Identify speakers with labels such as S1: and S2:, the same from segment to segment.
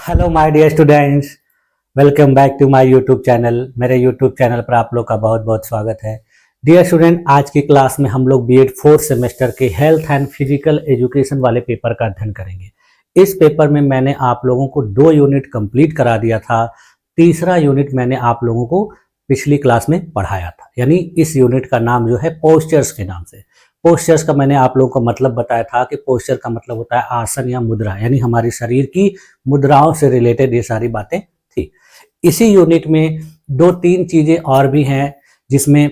S1: Hello my dear students, welcome back to my YouTube channel. मेरे YouTube channel पर आप लोग का बहुत बहुत स्वागत है। डियर स्टूडेंट, आज की क्लास में हम लोग बीएड फोर्थ सेमेस्टर के हेल्थ एंड फिजिकल एजुकेशन वाले पेपर का अध्ययन करेंगे। इस पेपर में मैंने आप लोगों को 2 यूनिट कंप्लीट करा दिया था। तीसरा यूनिट मैंने आप लोगों को पिछली क्लास में पढ़ाया था, यानी इस यूनिट का नाम जो है पोस्चर्स के नाम से। पोस्चर्स का मैंने आप लोगों को मतलब बताया था कि पोस्चर का मतलब होता है आसन या मुद्रा, यानी हमारी शरीर की मुद्राओं से रिलेटेड ये सारी बातें थी। इसी यूनिट में 2-3 चीजें और भी हैं, जिसमें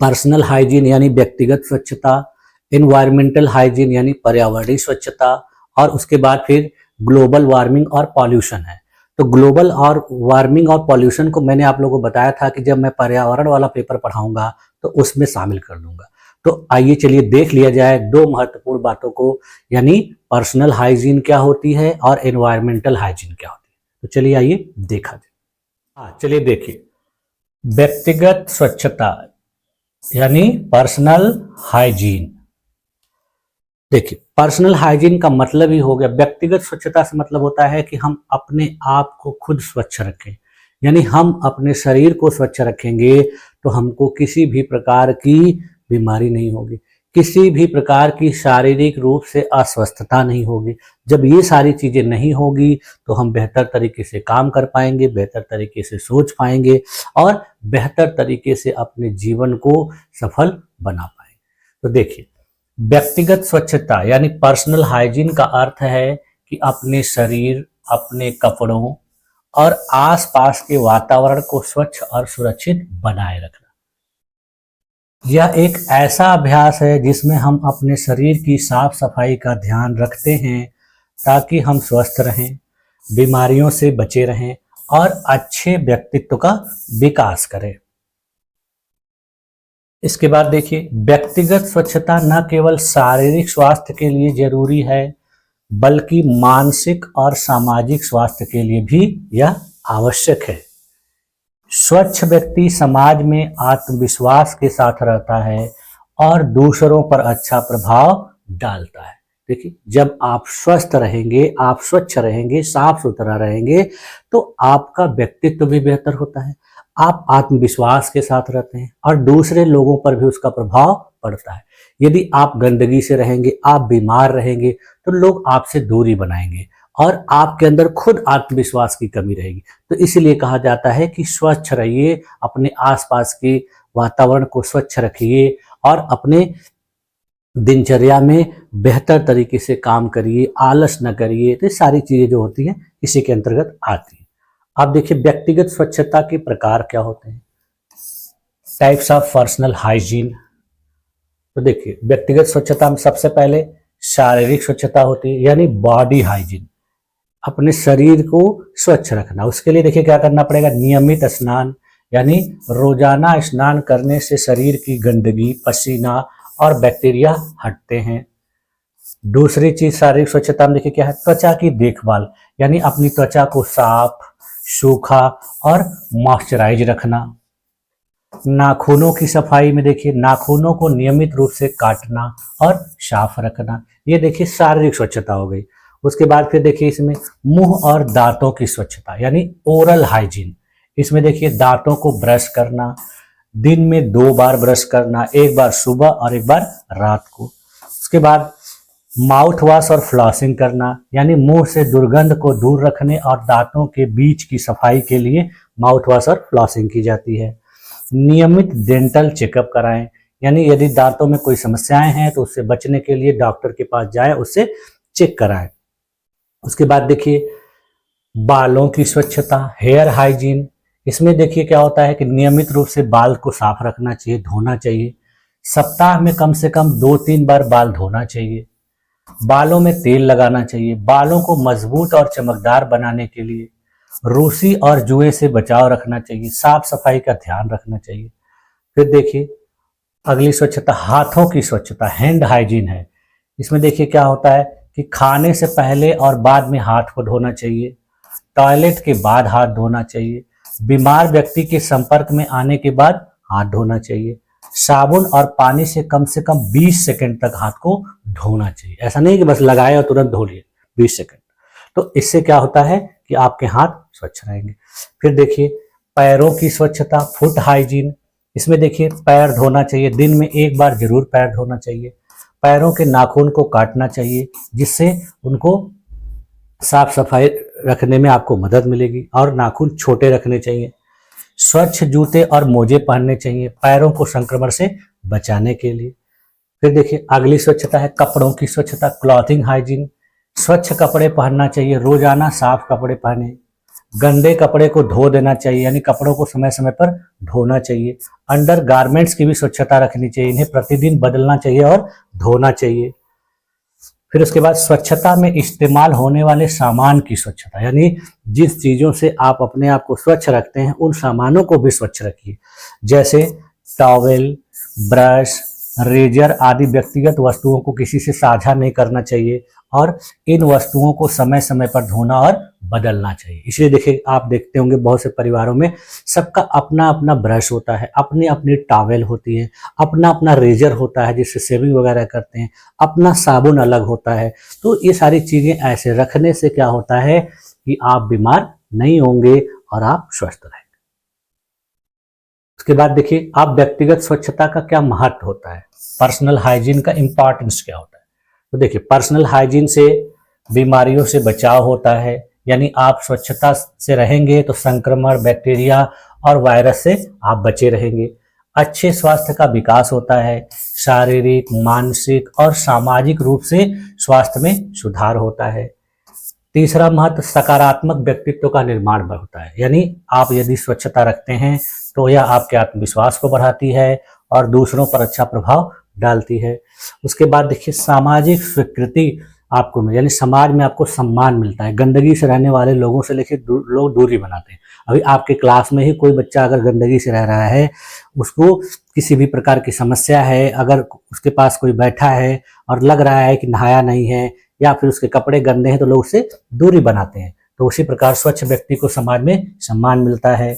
S1: पर्सनल हाइजीन यानी व्यक्तिगत स्वच्छता, एनवायरमेंटल हाइजीन यानी पर्यावरणीय स्वच्छता, और उसके बाद फिर ग्लोबल वार्मिंग और पॉल्यूशन है। तो ग्लोबल और वार्मिंग और पॉल्यूशन को मैंने आप लोगों को बताया था कि जब मैं पर्यावरण वाला पेपर पढ़ाऊंगा तो उसमें शामिल कर दूंगा। तो आइए चलिए देख लिया जाए 2 महत्वपूर्ण बातों को, यानी पर्सनल हाइजीन क्या होती है और एनवायरमेंटल हाइजीन क्या होती है। तो चलिए आइए देखा जाए। चलिए देखिए, व्यक्तिगत स्वच्छता यानी पर्सनल हाइजीन। देखिए, पर्सनल हाइजीन का मतलब ही हो गया, व्यक्तिगत स्वच्छता से मतलब होता है कि हम अपने आप को खुद स्वच्छ रखें, यानी हम अपने शरीर को स्वच्छ रखेंगे तो हमको किसी भी प्रकार की बीमारी नहीं होगी, किसी भी प्रकार की शारीरिक रूप से अस्वस्थता नहीं होगी। जब ये सारी चीजें नहीं होगी तो हम बेहतर तरीके से काम कर पाएंगे, बेहतर तरीके से सोच पाएंगे और बेहतर तरीके से अपने जीवन को सफल बना पाएंगे। तो देखिए, व्यक्तिगत स्वच्छता यानी पर्सनल हाइजीन का अर्थ है कि अपने शरीर, अपने कपड़ों और आसपास के वातावरण को स्वच्छ और सुरक्षित बनाए रखना। यह एक ऐसा अभ्यास है जिसमें हम अपने शरीर की साफ सफाई का ध्यान रखते हैं ताकि हम स्वस्थ रहें, बीमारियों से बचे रहें और अच्छे व्यक्तित्व का विकास करें। इसके बाद देखिए, व्यक्तिगत स्वच्छता न केवल शारीरिक स्वास्थ्य के लिए जरूरी है बल्कि मानसिक और सामाजिक स्वास्थ्य के लिए भी यह आवश्यक है। स्वच्छ व्यक्ति समाज में आत्मविश्वास के साथ रहता है और दूसरों पर अच्छा प्रभाव डालता है। देखिए, जब आप स्वस्थ रहेंगे, आप स्वच्छ रहेंगे, साफ सुथरा रहेंगे तो आपका व्यक्तित्व भी बेहतर होता है, आप आत्मविश्वास के साथ रहते हैं और दूसरे लोगों पर भी उसका प्रभाव पड़ता है। यदि आप गंदगी से रहेंगे, आप बीमार रहेंगे तो लोग आपसे दूरी बनाएंगे और आपके अंदर खुद आत्मविश्वास की कमी रहेगी। तो इसलिए कहा जाता है कि स्वच्छ रहिए, अपने आसपास के वातावरण को स्वच्छ रखिए और अपने दिनचर्या में बेहतर तरीके से काम करिए, आलस न करिए। तो ये सारी चीजें जो होती हैं इसी के अंतर्गत आती हैं। अब देखिए, व्यक्तिगत स्वच्छता के प्रकार क्या होते हैं, टाइप्स ऑफ पर्सनल हाइजीन। तो देखिए, व्यक्तिगत स्वच्छता में सबसे पहले शारीरिक स्वच्छता होती है, यानी बॉडी हाइजीन, अपने शरीर को स्वच्छ रखना। उसके लिए देखिए क्या करना पड़ेगा, नियमित स्नान, यानी रोजाना स्नान करने से शरीर की गंदगी, पसीना और बैक्टीरिया हटते हैं। दूसरी चीज शारीरिक स्वच्छता में देखिए क्या है, त्वचा की देखभाल, यानी अपनी त्वचा को साफ, सूखा और मॉइस्चराइज रखना। नाखूनों की सफाई में देखिए, नाखूनों को नियमित रूप से काटना और साफ रखना, ये देखिए शारीरिक स्वच्छता हो गई। उसके बाद फिर देखिए इसमें मुंह और दांतों की स्वच्छता, यानी ओरल हाइजीन। इसमें देखिए दांतों को ब्रश करना, दिन में 2 बार ब्रश करना, एक बार सुबह और एक बार रात को। उसके बाद माउथ वॉश और फ्लॉसिंग करना, यानी मुंह से दुर्गंध को दूर रखने और दांतों के बीच की सफाई के लिए माउथ वॉश और फ्लॉसिंग की जाती है। नियमित डेंटल चेकअप कराएं, यानी यदि दांतों में कोई समस्याएं हैं तो उससे बचने के लिए डॉक्टर के पास जाएं, उससे चेक कराएं। उसके बाद देखिए बालों की स्वच्छता, हेयर हाइजीन। इसमें देखिए क्या होता है कि नियमित रूप से बाल को साफ रखना चाहिए, धोना चाहिए। सप्ताह में कम से कम 2-3 बार बाल धोना चाहिए। बालों में तेल लगाना चाहिए। बालों को मजबूत और चमकदार बनाने के लिए रूसी और जुए से बचाव रखना चाहिए। साफ सफाई का ध्यान रखना चाहिए। फिर देखिए अगली स्वच्छता हाथों की स्वच्छता, हैंड हाइजीन है। इसमें देखिए क्या होता है कि खाने से पहले और बाद में हाथ को धोना चाहिए, टॉयलेट के बाद हाथ धोना चाहिए, बीमार व्यक्ति के संपर्क में आने के बाद हाथ धोना चाहिए, साबुन और पानी से कम 20 सेकंड तक हाथ को धोना चाहिए। ऐसा नहीं कि बस लगाए और तुरंत धो लिए, 20 सेकंड। तो इससे क्या होता है कि आपके हाथ स्वच्छ रहेंगे। फिर देखिए पैरों की स्वच्छता, फुट हाइजीन। इसमें देखिए पैर धोना चाहिए, दिन में एक बार जरूर पैर धोना चाहिए। पैरों के नाखून को काटना चाहिए, जिससे उनको साफ सफाई रखने में आपको मदद मिलेगी, और नाखून छोटे रखने चाहिए। स्वच्छ जूते और मोजे पहनने चाहिए पैरों को संक्रमण से बचाने के लिए। फिर देखिए अगली स्वच्छता है कपड़ों की स्वच्छता, क्लॉथिंग हाइजीन। स्वच्छ कपड़े पहनना चाहिए, रोजाना साफ कपड़े पहने। गंदे कपड़े को धो देना चाहिए, यानी कपड़ों को समय समय पर धोना चाहिए। अंडर गारमेंट्स की भी स्वच्छता रखनी चाहिए, इन्हें प्रतिदिन बदलना चाहिए और धोना चाहिए। फिर उसके बाद स्वच्छता में इस्तेमाल होने वाले सामान की स्वच्छता, यानी जिस चीज़ों से आप अपने आप को स्वच्छ रखते हैं उन सामानों को भी स्वच्छ रखिए, जैसे टॉवेल, ब्रश, रेजर आदि व्यक्तिगत वस्तुओं को किसी से साझा नहीं करना चाहिए, और इन वस्तुओं को समय समय पर धोना और बदलना चाहिए। इसलिए देखिए आप देखते होंगे बहुत से परिवारों में सबका अपना अपना ब्रश होता है, अपनी अपनी टॉवेल होती है, अपना अपना रेजर होता है जिससे शेविंग वगैरह करते हैं, अपना साबुन अलग होता है। तो ये सारी चीज़ें ऐसे रखने से क्या होता है कि आप बीमार नहीं होंगे और आप स्वस्थ रहेंगे। उसके बाद देखिए आप व्यक्तिगत स्वच्छता का क्या महत्व होता है, पर्सनल हाइजीन का इंपॉर्टेंस क्या होता है। तो देखिए पर्सनल हाइजीन से बीमारियों से बचाव होता है, यानी आप स्वच्छता से रहेंगे तो संक्रमण, बैक्टीरिया और वायरस से आप बचे रहेंगे। अच्छे स्वास्थ्य का विकास होता है, शारीरिक, मानसिक और सामाजिक रूप से स्वास्थ्य में सुधार होता है। तीसरा महत्व सकारात्मक व्यक्तित्व का निर्माण होता है, यानी आप यदि स्वच्छता रखते हैं तो यह आपके आत्मविश्वास को बढ़ाती है और दूसरों पर अच्छा प्रभाव डालती है। उसके बाद देखिए सामाजिक स्वीकृति आपको मिले, यानी समाज में आपको सम्मान मिलता है। गंदगी से रहने वाले लोगों से लेकर लोग दूरी बनाते हैं। अभी आपके क्लास में ही कोई बच्चा अगर गंदगी से रह रहा है, उसको किसी भी प्रकार की समस्या है, अगर उसके पास कोई बैठा है और लग रहा है कि नहाया नहीं है या फिर उसके कपड़े गंदे हैं, तो लोग उससे दूरी बनाते हैं। तो उसी प्रकार स्वच्छ व्यक्ति को समाज में सम्मान मिलता है।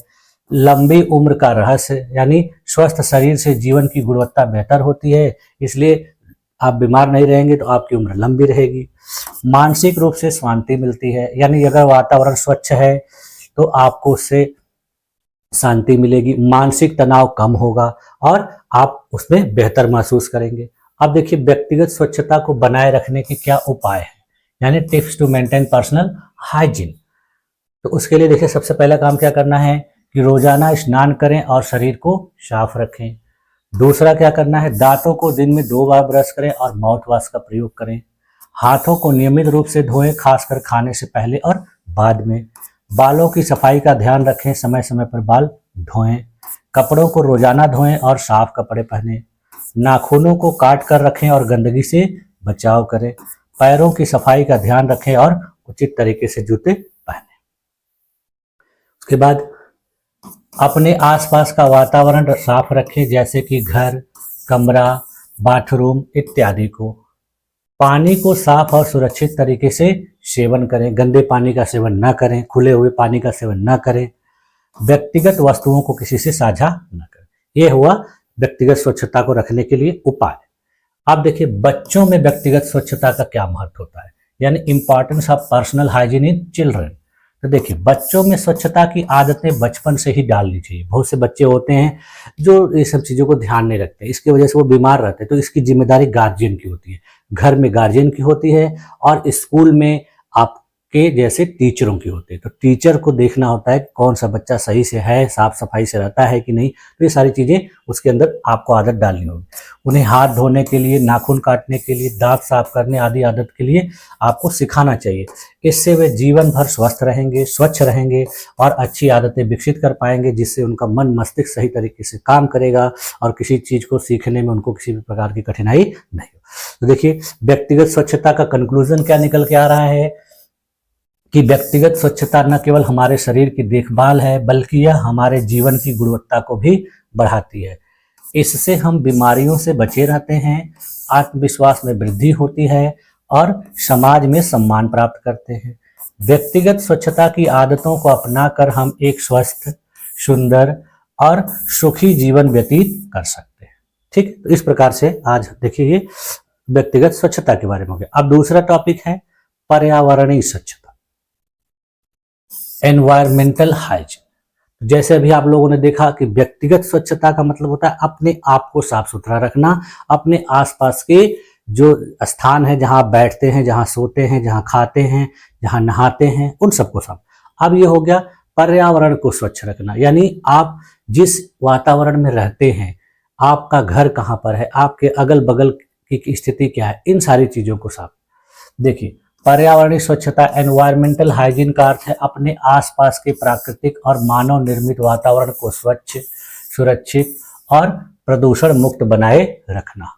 S1: लंबी उम्र का रहस्य, यानी स्वस्थ शरीर से जीवन की गुणवत्ता बेहतर होती है, इसलिए आप बीमार नहीं रहेंगे तो आपकी उम्र लंबी रहेगी। मानसिक रूप से शांति मिलती है, यानी अगर वातावरण स्वच्छ है तो आपको उससे शांति मिलेगी, मानसिक तनाव कम होगा और आप उसमें बेहतर महसूस करेंगे। अब देखिए व्यक्तिगत स्वच्छता को बनाए रखने के क्या उपाय हैं, यानी tips to maintain personal hygiene. तो उसके लिए देखिए सबसे पहला काम क्या करना है कि रोजाना स्नान करें और शरीर को साफ रखें। दूसरा क्या करना है, दांतों को दिन में 2 बार ब्रश करें और माउथ वॉश का प्रयोग करें। हाथों को नियमित रूप से धोएं, खासकर खाने से पहले और बाद में। बालों की सफाई का ध्यान रखें, समय समय पर बाल धोएं। कपड़ों को रोजाना धोएं और साफ कपड़े पहनें। नाखूनों को काट कर रखें और गंदगी से बचाव करें। पैरों की सफाई का ध्यान रखें और उचित तरीके से जूते पहनें। उसके बाद अपने आसपास का वातावरण साफ रखें, जैसे कि घर, कमरा, बाथरूम इत्यादि को। पानी को साफ और सुरक्षित तरीके से सेवन करें, गंदे पानी का सेवन न करें, खुले हुए पानी का सेवन न करें। व्यक्तिगत वस्तुओं को किसी से साझा न करें। यह हुआ व्यक्तिगत स्वच्छता को रखने के लिए उपाय। अब देखिए बच्चों में व्यक्तिगत स्वच्छता का क्या महत्व होता है, यानी importance of personal hygiene in children. तो देखिए बच्चों में स्वच्छता की आदतें बचपन से ही डालनी चाहिए। बहुत से बच्चे होते हैं जो ये सब चीज़ों को ध्यान नहीं रखते, इसकी वजह से वो बीमार रहते हैं। तो इसकी जिम्मेदारी गार्जियन की होती है, घर में गार्जियन की होती है और स्कूल में आपके जैसे टीचरों की होती है। तो टीचर को देखना होता है कि कौन सा बच्चा सही से है, साफ सफाई से रहता है कि नहीं। तो ये सारी चीज़ें उसके अंदर आपको आदत डालनी होगी। उन्हें हाथ धोने के लिए, नाखून काटने के लिए, दांत साफ करने आदि आदत के लिए आपको सिखाना चाहिए। इससे वे जीवन भर स्वस्थ रहेंगे, स्वच्छ रहेंगे और अच्छी आदतें विकसित कर पाएंगे, जिससे उनका मन मस्तिष्क सही तरीके से काम करेगा और किसी चीज़ को सीखने में उनको किसी भी प्रकार की कठिनाई नहीं हो। तो देखिए व्यक्तिगत स्वच्छता का कंक्लूजन क्या निकल के आ रहा है कि व्यक्तिगत स्वच्छता न केवल हमारे शरीर की देखभाल है, बल्कि यह हमारे जीवन की गुणवत्ता को भी बढ़ाती है। इससे हम बीमारियों से बचे रहते हैं, आत्मविश्वास में वृद्धि होती है और समाज में सम्मान प्राप्त करते हैं। व्यक्तिगत स्वच्छता की आदतों को अपनाकर हम एक स्वस्थ, सुंदर और सुखी जीवन व्यतीत कर सकते हैं। ठीक, तो इस प्रकार से आज देखिए ये व्यक्तिगत स्वच्छता के बारे में हो गया। अब दूसरा टॉपिक है पर्यावरणीय स्वच्छता। Environmental hygiene. जैसे अभी आप लोगों ने देखा कि व्यक्तिगत स्वच्छता का मतलब होता है अपने आप को साफ सुथरा रखना, अपने आसपास के जो स्थान है, जहां आप बैठते हैं, जहां सोते हैं, जहां खाते हैं, जहां नहाते हैं, उन सबको साफ। अब ये हो गया पर्यावरण को स्वच्छ रखना, यानी आप जिस वातावरण में रहते हैं, आपका घर कहाँ पर है, आपके अगल बगल की स्थिति क्या है, इन सारी चीजों को साफ। देखिए, पर्यावरणीय स्वच्छता एनवायरमेंटल हाइजीन का अर्थ है अपने आसपास के प्राकृतिक और मानव निर्मित वातावरण को स्वच्छ, सुरक्षित और प्रदूषण मुक्त बनाए रखना।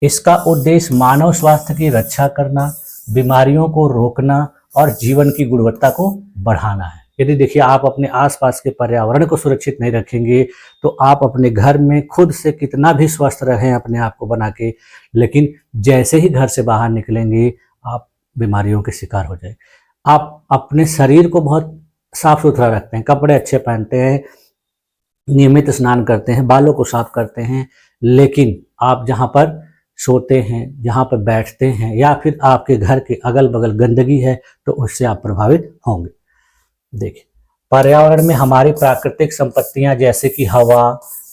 S1: इसका उद्देश्य मानव स्वास्थ्य की रक्षा करना, बीमारियों को रोकना और जीवन की गुणवत्ता को बढ़ाना है। यदि देखिए आप अपने आसपास के पर्यावरण को सुरक्षित नहीं रखेंगे तो आप अपने घर में खुद से कितना भी स्वस्थ रहें अपने आप को बना के, लेकिन जैसे ही घर से बाहर निकलेंगे आप बीमारियों के शिकार हो जाए। आप अपने शरीर को बहुत साफ सुथरा रखते हैं, कपड़े अच्छे पहनते हैं, नियमित स्नान करते हैं, बालों को साफ करते हैं, लेकिन आप जहाँ पर सोते हैं, जहाँ पर बैठते हैं, या फिर आपके घर के अगल बगल गंदगी है तो उससे आप प्रभावित होंगे। देखिए, पर्यावरण में हमारी प्राकृतिक संपत्तियां जैसे कि हवा,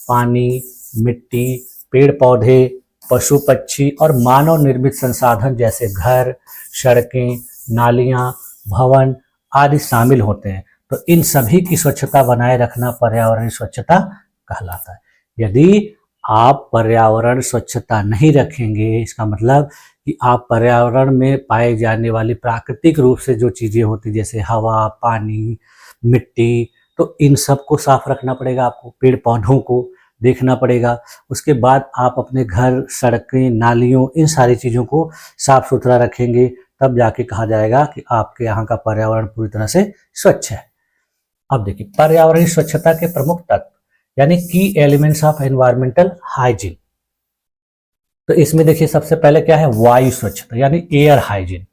S1: पानी, मिट्टी, पेड़ पौधे, पशु पक्षी और मानव निर्मित संसाधन जैसे घर, सड़कें, नालियां, भवन आदि शामिल होते हैं। तो इन सभी की स्वच्छता बनाए रखना पर्यावरणीय स्वच्छता कहलाता है। यदि आप पर्यावरण स्वच्छता नहीं रखेंगे, इसका मतलब कि आप पर्यावरण में पाए जाने वाली प्राकृतिक रूप से जो चीज़ें होती जैसे हवा, पानी, मिट्टी, तो इन सब को साफ रखना पड़ेगा आपको, पेड़ पौधों को देखना पड़ेगा। उसके बाद आप अपने घर, सड़कें, नालियों, इन सारी चीज़ों को साफ सुथरा रखेंगे, तब जाके कहा जाएगा कि आपके यहाँ का पर्यावरण पूरी तरह से स्वच्छ है। अब देखिए, पर्यावरणीय स्वच्छता के प्रमुख तत्व यानी की एलिमेंट्स ऑफ एनवायरमेंटल हाइजीन। तो इसमें देखिए सबसे पहले क्या है, वायु स्वच्छता यानी एयर हाइजीन।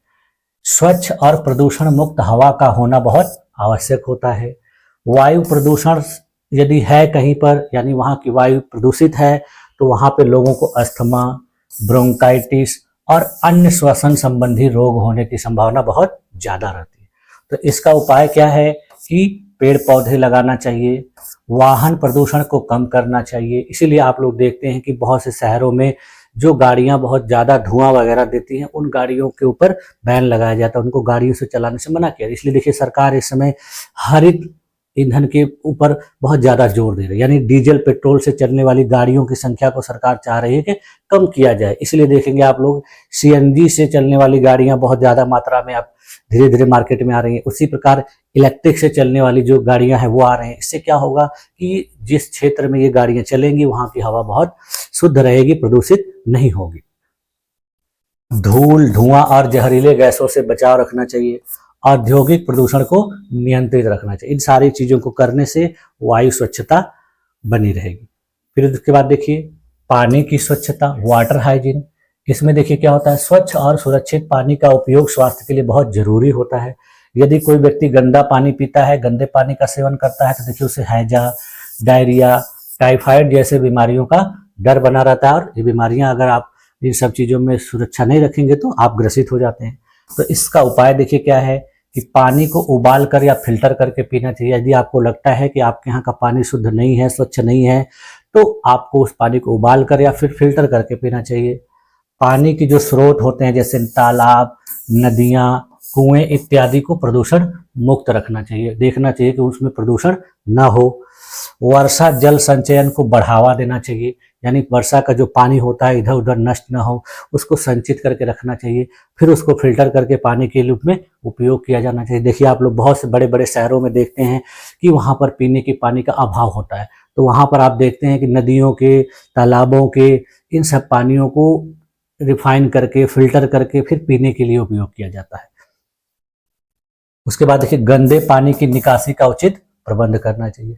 S1: स्वच्छ और प्रदूषण मुक्त हवा का होना बहुत आवश्यक होता है। वायु प्रदूषण यदि है कहीं पर, यानी वहाँ की वायु प्रदूषित है, तो वहाँ पे लोगों को अस्थमा, ब्रोंकाइटिस और अन्य श्वसन संबंधी रोग होने की संभावना बहुत ज़्यादा रहती है। तो इसका उपाय क्या है कि पेड़ पौधे लगाना चाहिए, वाहन प्रदूषण को कम करना चाहिए। इसीलिए आप लोग देखते हैं कि बहुत से शहरों में जो गाड़ियां बहुत ज़्यादा धुआं वगैरह देती हैं, उन गाड़ियों के ऊपर बैन लगाया जाता है, उनको गाड़ियों से चलाने से मना किया। इसलिए देखिए सरकार इस समय हरित ईंधन के ऊपर बहुत ज़्यादा जोर दे रही है, यानी डीजल पेट्रोल से चलने वाली गाड़ियों की संख्या को सरकार चाह रही है कि कम किया जाए। इसलिए देखेंगे आप लोग सीएनजी से चलने वाली गाड़ियां बहुत ज़्यादा मात्रा में अब धीरे धीरे मार्केट में आ रही हैं। उसी प्रकार इलेक्ट्रिक से चलने वाली जो गाड़ियां हैं वो आ रही हैं। इससे क्या होगा कि जिस क्षेत्र में ये गाड़ियां चलेंगी वहाँ की हवा बहुत शुद्ध रहेगी, प्रदूषित नहीं होगी। धूल, धुआं और जहरीले गैसों से बचाव रखना चाहिए। औद्योगिक प्रदूषण को नियंत्रित रखना चाहिए। इन सारी चीज़ों को करने से वायु स्वच्छता बनी रहेगी। फिर उसके बाद देखिए पानी की स्वच्छता, वाटर हाइजीन। इसमें देखिए क्या होता है, स्वच्छ और सुरक्षित पानी का उपयोग स्वास्थ्य के लिए बहुत जरूरी होता है। यदि कोई व्यक्ति गंदा पानी पीता है, गंदे पानी का सेवन करता है, तो देखिए उसे हैजा, डायरिया, टाइफाइड जैसे बीमारियों का डर बना रहता है। और ये बीमारियां अगर आप इन सब चीज़ों में सुरक्षा नहीं रखेंगे तो आप ग्रसित हो जाते हैं। तो इसका उपाय देखिए क्या है कि पानी को उबाल कर या फिल्टर करके पीना चाहिए। यदि आपको लगता है कि आपके यहाँ का पानी शुद्ध नहीं है, स्वच्छ नहीं है, तो आपको उस पानी को उबाल कर या फिर फिल्टर करके पीना चाहिए। पानी के जो स्रोत होते हैं जैसे तालाब, नदियाँ, कुएं इत्यादि को प्रदूषण मुक्त रखना चाहिए। देखना चाहिए कि उसमें प्रदूषण न हो। वर्षा जल संचयन को बढ़ावा देना चाहिए, यानी वर्षा का जो पानी होता है इधर उधर नष्ट न हो, उसको संचित करके रखना चाहिए। फिर उसको फिल्टर करके पानी के रूप में उपयोग किया जाना चाहिए। देखिए आप लोग बहुत से बड़े बड़े शहरों में देखते हैं कि वहाँ पर पीने के पानी का अभाव होता है, तो वहाँ पर आप देखते हैं कि नदियों के, तालाबों के, इन सब पानियों को रिफाइन करके, फिल्टर करके फिर पीने के लिए उपयोग किया जाता है। उसके बाद देखिए गंदे पानी की निकासी का उचित प्रबंध करना चाहिए।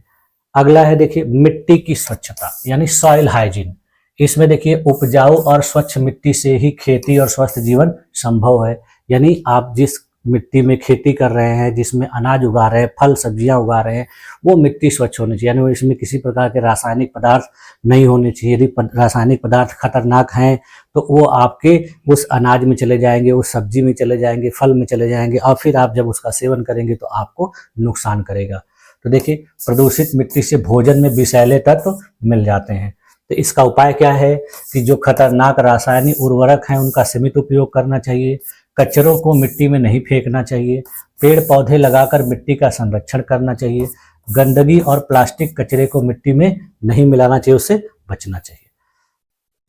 S1: अगला है देखिए मिट्टी की स्वच्छता यानी सॉइल हाइजीन। इसमें देखिए उपजाऊ और स्वच्छ मिट्टी से ही खेती और स्वस्थ जीवन संभव है। यानी आप जिस मिट्टी में खेती कर रहे हैं, जिसमें अनाज उगा रहे हैं, फल सब्जियां उगा रहे हैं, वो मिट्टी स्वच्छ होनी चाहिए, यानी इसमें किसी प्रकार के रासायनिक पदार्थ नहीं होने चाहिए। यदि रासायनिक पदार्थ खतरनाक हैं तो वो आपके उस अनाज में चले जाएंगे, उस सब्जी में चले जाएंगे, फल में चले जाएंगे, और फिर आप जब उसका सेवन करेंगे तो आपको नुकसान करेगा। तो देखिए, प्रदूषित मिट्टी से भोजन में विषैले तत्व मिल जाते हैं। तो इसका उपाय क्या है कि जो खतरनाक रासायनिक उर्वरक हैं उनका सीमित उपयोग करना चाहिए, कचरों को मिट्टी में नहीं फेंकना चाहिए, पेड़ पौधे लगाकर मिट्टी का संरक्षण करना चाहिए, गंदगी और प्लास्टिक कचरे को मिट्टी में नहीं मिलाना चाहिए, उससे बचना चाहिए।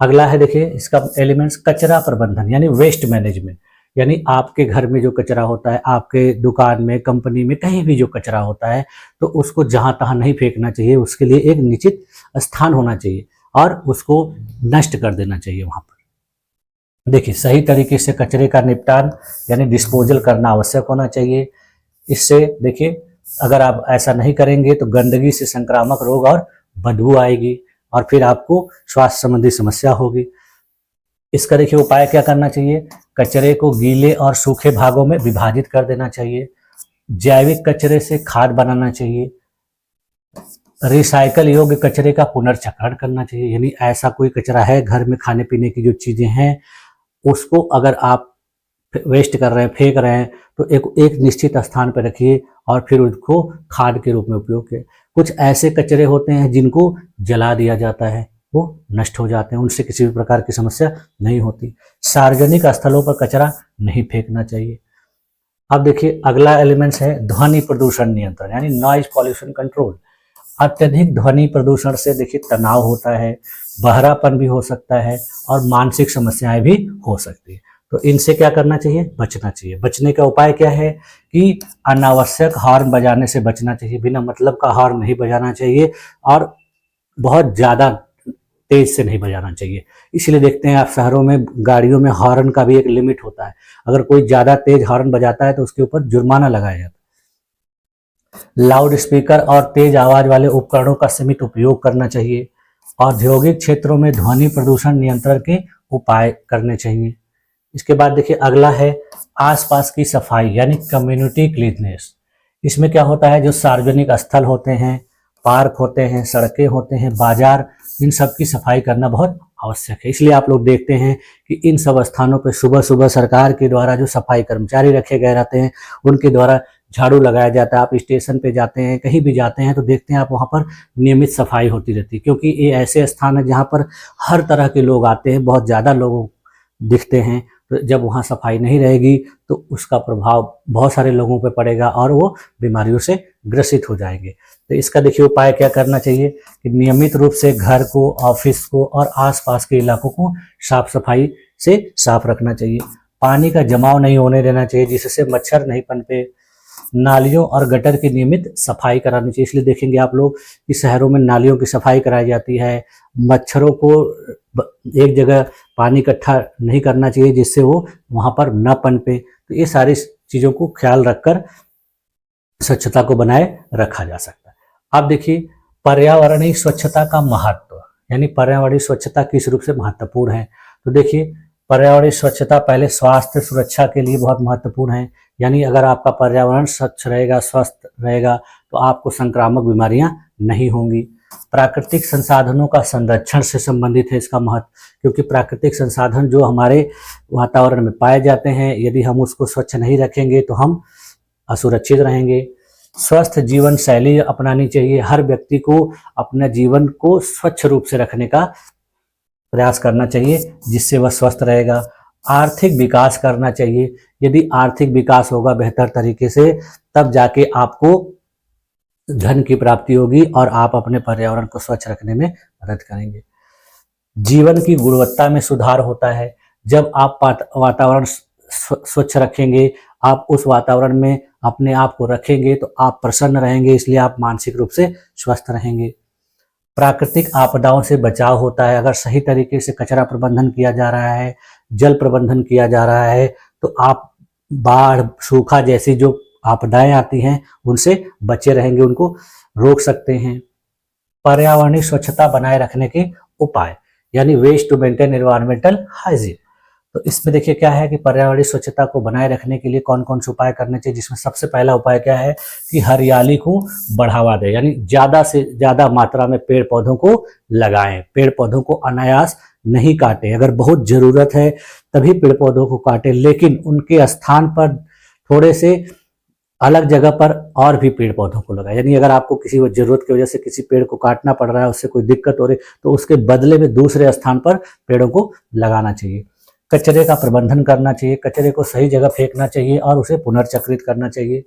S1: अगला है, देखिए इसका एलिमेंट्स, कचरा प्रबंधन यानी वेस्ट मैनेजमेंट। यानी आपके घर में जो कचरा होता है, आपके दुकान में, कंपनी में, कहीं भी जो कचरा होता है, तो उसको जहां तहां नहीं फेंकना चाहिए, उसके लिए एक निश्चित स्थान होना चाहिए और उसको नष्ट कर देना चाहिए वहां पर। देखिए, सही तरीके से कचरे का निपटान यानी डिस्पोजल करना आवश्यक होना चाहिए। इससे देखिए, अगर आप ऐसा नहीं करेंगे तो गंदगी से संक्रामक रोग और बदबू आएगी और फिर आपको स्वास्थ्य संबंधी समस्या होगी। इसका देखिए उपाय क्या करना चाहिए, कचरे को गीले और सूखे भागों में विभाजित कर देना चाहिए, जैविक कचरे से खाद बनाना चाहिए, रिसाइकल योग्य कचरे का पुनर्चक्रण करना चाहिए। यानी ऐसा कोई कचरा है घर में, खाने पीने की जो चीजें हैं, उसको अगर आप वेस्ट कर रहे हैं, फेंक रहे हैं, तो एक निश्चित स्थान पर रखिए और फिर उसको खाद के रूप में उपयोग करें। कुछ ऐसे कचरे होते हैं जिनको जला दिया जाता है, वो नष्ट हो जाते हैं, उनसे किसी भी प्रकार की समस्या नहीं होती। सार्वजनिक स्थलों पर कचरा नहीं फेंकना चाहिए। अब देखिए, अगला एलिमेंट्स है ध्वनि प्रदूषण नियंत्रण यानी नॉइज पॉल्यूशन कंट्रोल। अत्यधिक ध्वनि प्रदूषण से देखिए तनाव होता है, बहरापन भी हो सकता है और मानसिक समस्याएं भी हो सकती है। तो इनसे क्या करना चाहिए, बचना चाहिए। बचने का उपाय क्या है कि अनावश्यक हॉर्न बजाने से बचना चाहिए, बिना मतलब का हॉर्न नहीं बजाना चाहिए और बहुत ज़्यादा तेज से नहीं बजाना चाहिए। इसलिए देखते हैं आप शहरों में गाड़ियों में हॉर्न का भी एक लिमिट होता है, अगर कोई ज़्यादा तेज हॉर्न बजाता है तो उसके ऊपर जुर्माना लगाया जाता है। लाउड स्पीकर और तेज आवाज वाले उपकरणों का सीमित उपयोग करना चाहिए। औद्योगिक क्षेत्रों में ध्वनि प्रदूषण नियंत्रण के उपाय करने चाहिए। इसके बाद देखिए, अगला है आसपास की सफाई यानी कम्युनिटी क्लीननेस। इसमें क्या होता है, जो सार्वजनिक स्थल होते हैं, पार्क होते हैं, सड़कें होते हैं, बाजार, इन सब की सफाई करना बहुत आवश्यक है। इसलिए आप लोग देखते हैं कि इन सब स्थानों पर सुबह सुबह सरकार के द्वारा जो सफाई कर्मचारी रखे गए रहते हैं, उनके द्वारा झाड़ू लगाया जाता है। आप स्टेशन पे जाते हैं, कहीं भी जाते हैं, तो देखते हैं आप वहाँ पर नियमित सफाई होती रहती है, क्योंकि ये ऐसे स्थान है जहाँ पर हर तरह के लोग आते हैं, बहुत ज़्यादा लोग दिखते हैं। तो जब वहाँ सफाई नहीं रहेगी तो उसका प्रभाव बहुत सारे लोगों पर पड़ेगा और वो बीमारियों से ग्रसित हो जाएंगे। तो इसका देखिए उपाय क्या करना चाहिए कि नियमित रूप से घर को, ऑफिस को और आसपास के इलाकों को साफ सफाई से साफ रखना चाहिए। पानी का जमाव नहीं होने देना चाहिए, जिससे मच्छर नहीं पनपे। नालियों और गटर की नियमित सफाई करानी चाहिए। इसलिए देखेंगे आप लोग कि शहरों में नालियों की सफाई कराई जाती है। मच्छरों को एक जगह पानी इकट्ठा नहीं करना चाहिए जिससे वो वहां पर न पनपे। तो ये सारी चीजों को ख्याल रखकर स्वच्छता को बनाए रखा जा सकता है। अब देखिए, पर्यावरणीय स्वच्छता का महत्व यानी पर्यावरणीय स्वच्छता किस रूप से महत्वपूर्ण है। तो देखिए, पर्यावरणीय स्वच्छता पहले स्वास्थ्य सुरक्षा के लिए बहुत महत्वपूर्ण है। यानी अगर आपका पर्यावरण स्वच्छ रहेगा, स्वस्थ रहेगा, तो आपको संक्रामक बीमारियां नहीं होंगी। प्राकृतिक संसाधनों का संरक्षण से संबंधित है इसका महत्व, क्योंकि प्राकृतिक संसाधन जो हमारे वातावरण में पाए जाते हैं, यदि हम उसको स्वच्छ नहीं रखेंगे तो हम असुरक्षित रहेंगे। स्वस्थ जीवन शैली अपनानी चाहिए। हर व्यक्ति को अपने जीवन को स्वच्छ रूप से रखने का प्रयास करना चाहिए, जिससे वह स्वस्थ रहेगा। आर्थिक विकास करना चाहिए। यदि आर्थिक विकास होगा बेहतर तरीके से, तब जाके आपको धन की प्राप्ति होगी और आप अपने पर्यावरण को स्वच्छ रखने में मदद करेंगे। जीवन की गुणवत्ता में सुधार होता है जब आप वातावरण स्वच्छ रखेंगे, आप उस वातावरण में अपने आप को रखेंगे तो आप प्रसन्न रहेंगे, इसलिए आप मानसिक रूप से स्वस्थ रहेंगे। प्राकृतिक आपदाओं से बचाव होता है। अगर सही तरीके से कचरा प्रबंधन किया जा रहा है, जल प्रबंधन किया जा रहा है, तो आप बाढ़, सूखा जैसी जो आपदाएं आती हैं उनसे बचे रहेंगे, उनको रोक सकते हैं। पर्यावरणीय स्वच्छता बनाए रखने के उपाय यानी ways to maintain environmental hygiene. तो इसमें देखिए क्या है कि पर्यावरणीय स्वच्छता को बनाए रखने के लिए कौन कौन से उपाय करने चाहिए, जिसमें सबसे पहला उपाय क्या है कि हरियाली को बढ़ावा दें, यानी ज़्यादा से ज़्यादा मात्रा में पेड़ पौधों को लगाएं, पेड़ पौधों को अनायास नहीं काटें, अगर बहुत ज़रूरत है तभी पेड़ पौधों को काटें, लेकिन उनके स्थान पर थोड़े से अलग जगह पर और भी पेड़ पौधों को लगाएं। यानी अगर आपको किसी जरूरत की वजह से किसी पेड़ को काटना पड़ रहा है, उससे कोई दिक्कत हो रही, तो उसके बदले में दूसरे स्थान पर पेड़ों को लगाना चाहिए। कचरे का प्रबंधन करना चाहिए, कचरे को सही जगह फेंकना चाहिए और उसे पुनर्चक्रित करना चाहिए।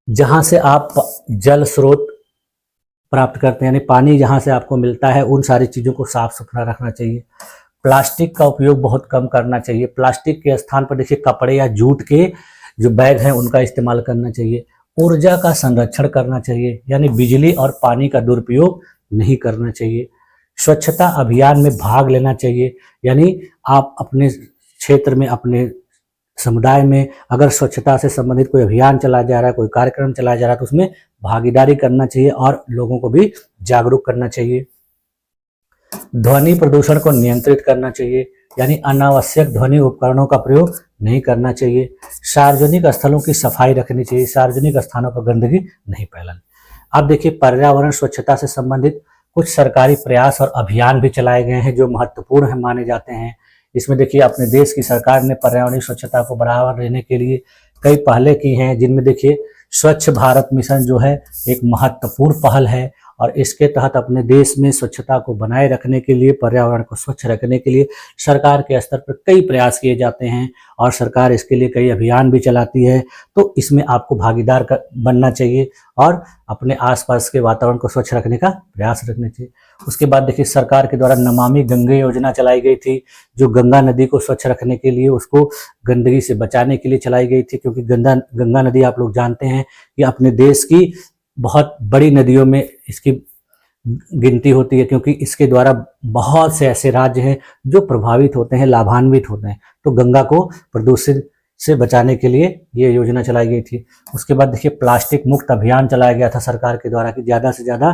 S1: जहां से आप जल स्रोत प्राप्त करते हैं, यानी पानी जहां से आपको मिलता है, उन सारी चीज़ों को साफ सुथरा रखना चाहिए। प्लास्टिक का उपयोग बहुत कम करना चाहिए, प्लास्टिक के स्थान पर देखिए कपड़े या जूट के जो बैग हैं उनका इस्तेमाल करना चाहिए। ऊर्जा का संरक्षण करना चाहिए, यानी बिजली और पानी का दुरुपयोग नहीं करना चाहिए। स्वच्छता अभियान में भाग लेना चाहिए, यानी आप अपने क्षेत्र में, अपने समुदाय में अगर स्वच्छता से संबंधित कोई अभियान चलाया जा रहा है, कोई कार्यक्रम चलाया जा रहा है, तो उसमें भागीदारी करना चाहिए और लोगों को भी जागरूक करना चाहिए। ध्वनि प्रदूषण को नियंत्रित करना चाहिए, यानी अनावश्यक ध्वनि उपकरणों का प्रयोग नहीं करना चाहिए। सार्वजनिक स्थलों की सफाई रखनी चाहिए, सार्वजनिक स्थानों पर गंदगी नहीं फैलानी। अब देखिए पर्यावरण स्वच्छता से संबंधित कुछ सरकारी प्रयास और अभियान भी चलाए गए हैं जो महत्वपूर्ण है माने जाते हैं। इसमें देखिए अपने देश की सरकार ने पर्यावरणीय स्वच्छता को बढ़ावा देने के लिए कई पहले की हैं, जिनमें देखिए स्वच्छ भारत मिशन जो है एक महत्वपूर्ण पहल है और इसके तहत अपने देश में स्वच्छता को बनाए रखने के लिए, पर्यावरण को स्वच्छ रखने के लिए सरकार के स्तर पर कई प्रयास किए जाते हैं और सरकार इसके लिए कई अभियान भी चलाती है। तो इसमें आपको भागीदार बनना चाहिए और अपने आसपास के वातावरण को स्वच्छ रखने का प्रयास रखना चाहिए। उसके बाद देखिए सरकार के द्वारा नमामि गंगे योजना चलाई गई थी, जो गंगा नदी को स्वच्छ रखने के लिए, उसको गंदगी से बचाने के लिए चलाई गई थी, क्योंकि गंगा नदी आप लोग जानते हैं कि अपने देश की बहुत बड़ी नदियों में इसकी गिनती होती है, क्योंकि इसके द्वारा बहुत से ऐसे राज्य हैं जो प्रभावित होते हैं, लाभान्वित होते हैं। तो गंगा को प्रदूषित से बचाने के लिए ये योजना चलाई गई थी। उसके बाद देखिए प्लास्टिक मुक्त अभियान चलाया गया था सरकार के द्वारा कि ज़्यादा से ज़्यादा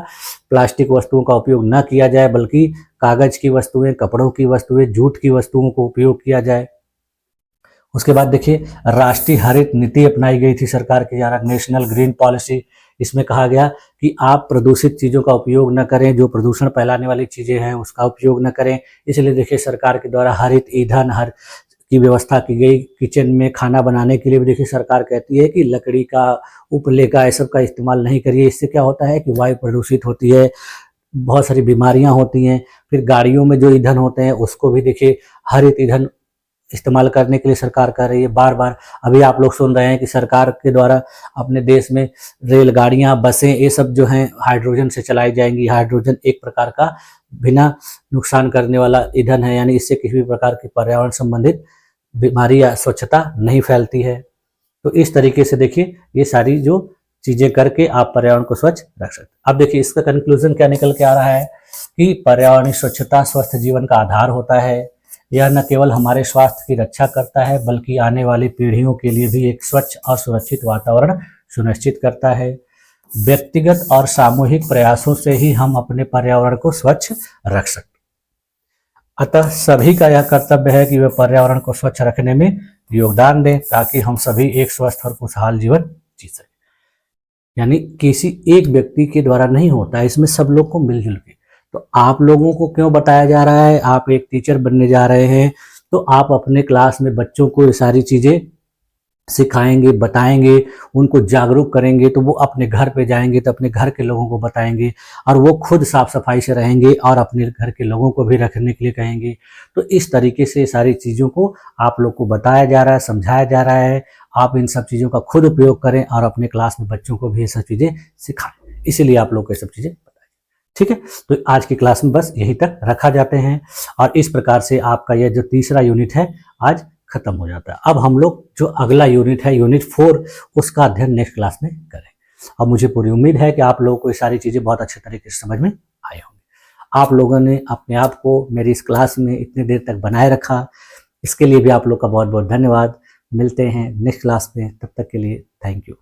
S1: प्लास्टिक वस्तुओं का उपयोग न किया जाए, बल्कि कागज़ की वस्तुएं, कपड़ों की वस्तुएं, जूट की वस्तुओं को उपयोग किया जाए। उसके बाद देखिए राष्ट्रीय हरित नीति अपनाई गई थी सरकार के द्वारा, नेशनल ग्रीन पॉलिसी। इसमें कहा गया कि आप प्रदूषित चीज़ों का उपयोग न करें, जो प्रदूषण फैलाने वाली चीज़ें हैं उसका उपयोग न करें। इसलिए देखिए सरकार के द्वारा हरित ईंधन की व्यवस्था की गई। किचन में खाना बनाने के लिए भी देखिए सरकार कहती है कि लकड़ी का, उपले का, ये सब का इस्तेमाल नहीं करिए। इससे क्या होता है कि वायु प्रदूषित होती है, बहुत सारी बीमारियां होती हैं। फिर गाड़ियों में जो ईंधन होते हैं उसको भी देखिए हरित ईंधन इस्तेमाल करने के लिए सरकार कर रही है। बार बार अभी आप लोग सुन रहे हैं कि सरकार के द्वारा अपने देश में रेलगाड़ियां, बसें, ये सब जो हैं हाइड्रोजन से चलाई जाएंगी। हाइड्रोजन एक प्रकार का बिना नुकसान करने वाला ईंधन है, यानी इससे किसी भी प्रकार की पर्यावरण संबंधित बीमारी या स्वच्छता नहीं फैलती है। तो इस तरीके से देखिए ये सारी जो चीज़ें करके आप पर्यावरण को स्वच्छ रख सकते हैं। अब देखिए इसका कंक्लूजन क्या निकल के आ रहा है कि पर्यावरणीय स्वच्छता स्वस्थ जीवन का आधार होता है। यह न केवल हमारे स्वास्थ्य की रक्षा करता है, बल्कि आने वाली पीढ़ियों के लिए भी एक स्वच्छ और सुरक्षित वातावरण सुनिश्चित करता है। व्यक्तिगत और सामूहिक प्रयासों से ही हम अपने पर्यावरण को स्वच्छ रख सकते हैं। अतः सभी का यह कर्तव्य है कि वे पर्यावरण को स्वच्छ रखने में योगदान दें, ताकि हम सभी एक स्वस्थ और खुशहाल जीवन जी सकें। यानी किसी एक व्यक्ति के द्वारा नहीं होता है, इसमें सब लोग को मिलजुल के। तो आप लोगों को क्यों बताया जा रहा है? आप एक टीचर बनने जा रहे हैं, तो आप अपने क्लास में बच्चों को ये सारी चीज़ें सिखाएंगे, बताएंगे, उनको जागरूक करेंगे, तो वो अपने घर पे जाएंगे तो अपने घर के लोगों को बताएंगे और वो खुद साफ सफाई से रहेंगे और अपने घर के लोगों को भी रखने के लिए कहेंगे। तो इस तरीके से सारी चीज़ों को आप लोग को बताया जा रहा है, समझाया जा रहा है। आप इन सब चीज़ों का खुद उपयोग करें और अपने क्लास में बच्चों को भी ये सब चीज़ें सिखाएं। इसीलिए आप लोग को ये सब चीज़ें बताएं। ठीक है, तो आज की क्लास में बस यहीं तक रखा जाते हैं और इस प्रकार से आपका यह जो तीसरा यूनिट है आज खत्म हो जाता है। अब हम लोग जो अगला यूनिट है, यूनिट 4, उसका अध्ययन नेक्स्ट क्लास में करें। अब मुझे पूरी उम्मीद है कि आप लोगों को ये सारी चीज़ें बहुत अच्छे तरीके से समझ में आए होंगे। आप लोगों ने अपने आप को मेरी इस क्लास में इतनी देर तक बनाए रखा, इसके लिए भी आप लोग का बहुत बहुत धन्यवाद। मिलते हैं नेक्स्ट क्लास में, तब तक के लिए थैंक यू।